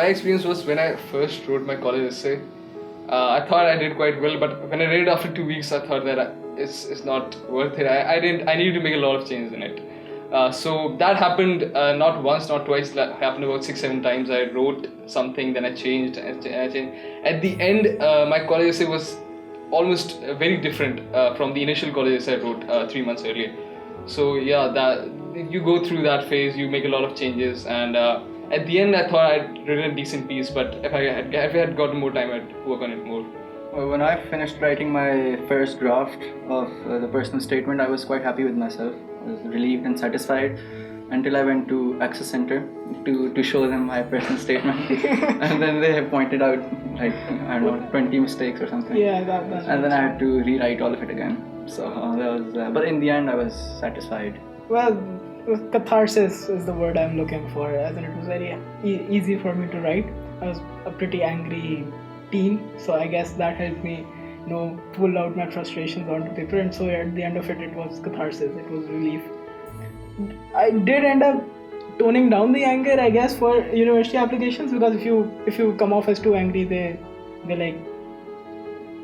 my experience was when I first wrote my college essay. I thought I did quite well, but when I read it after 2 weeks, I thought that it's not worth it. I needed to make a lot of changes in it. So that happened not once, not twice. That happened about 6-7 times. I wrote something, then I changed. I changed. At the end, my college essay was almost very different from the initial college essay I wrote 3 months earlier. So yeah, that you go through that phase, you make a lot of changes, and at the end I thought I'd written a decent piece, but if I had gotten more time, I'd work on it more. When I finished writing my first draft of the personal statement, I was quite happy with myself. I was relieved and satisfied until I went to Access Center to show them my personal statement. And then they have pointed out, like, I don't know, 20 mistakes or something. Yeah, that's and then I had to rewrite all of it again. So that was, but in the end I was satisfied. Well, catharsis is the word I'm looking for, as in it was very easy for me to write. I was a pretty angry teen, so I guess that helped me, pull out my frustrations onto paper, and so at the end of it, it was catharsis, it was relief. I did end up toning down the anger, I guess, for university applications, because if you come off as too angry, they're like,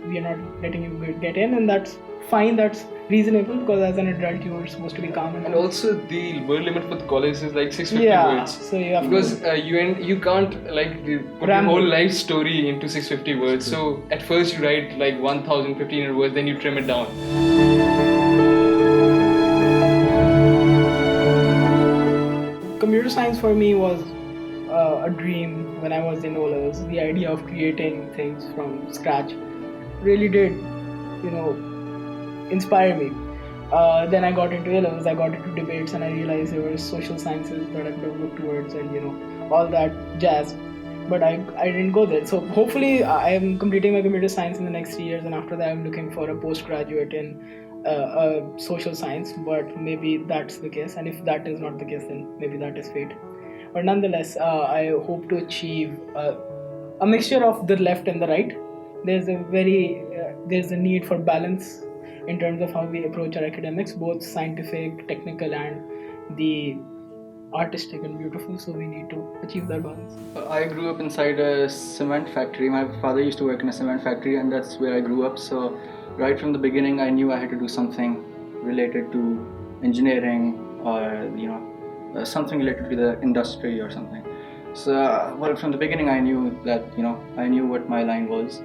we are not letting you get in, and that's fine, that's reasonable, because as an adult you are supposed to be calm. And also the word limit for the college is like 650 words. So you have because you can't like put your whole life story into 650 words. So at first you write like 1,000, 1,500 words, then you trim it down. Computer science for me was a dream when I was in O-levels. The idea of creating things from scratch really did, inspire me. Then I got into A-levels, I got into debates, and I realized there were social sciences that I could have looked towards, and all that jazz. But I didn't go there. So hopefully I am completing my computer science in the next 3 years, and after that I'm looking for a postgraduate in social science. But maybe that's the case, and if that is not the case, then maybe that is fate. But nonetheless, I hope to achieve a mixture of the left and the right. There's a need for balance in terms of how we approach our academics, both scientific, technical, and the artistic and beautiful. So we need to achieve that balance. I grew up inside a cement factory. My father used to work in a cement factory, and that's where I grew up. So right from the beginning, I knew I had to do something related to engineering, or something related to the industry or something. So from the beginning, I knew that I knew what my line was.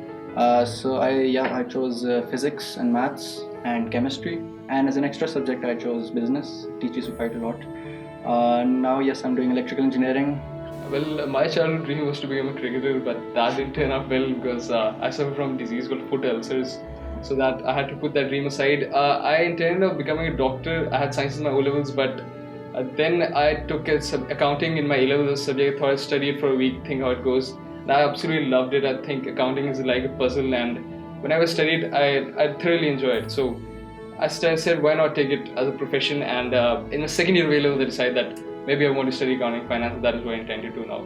So I chose physics and maths and chemistry, and as an extra subject I chose business. It teaches you quite a lot. Now yes, I'm doing electrical engineering. Well, my childhood dream was to become a cricketer, but that didn't turn out well because I suffer from a disease called foot ulcers, so that I had to put that dream aside. I intended of becoming a doctor. I had sciences in my O-levels, but then I took accounting in my A-levels subject. I thought I'd study it for a week, think how it goes. And I absolutely loved it. I think accounting is like a puzzle, and whenever I studied, I thoroughly enjoyed it. So I said, why not take it as a profession? And in the second year of A-levels, I decided that maybe I want to study accounting finance, and that is what I intend to do now.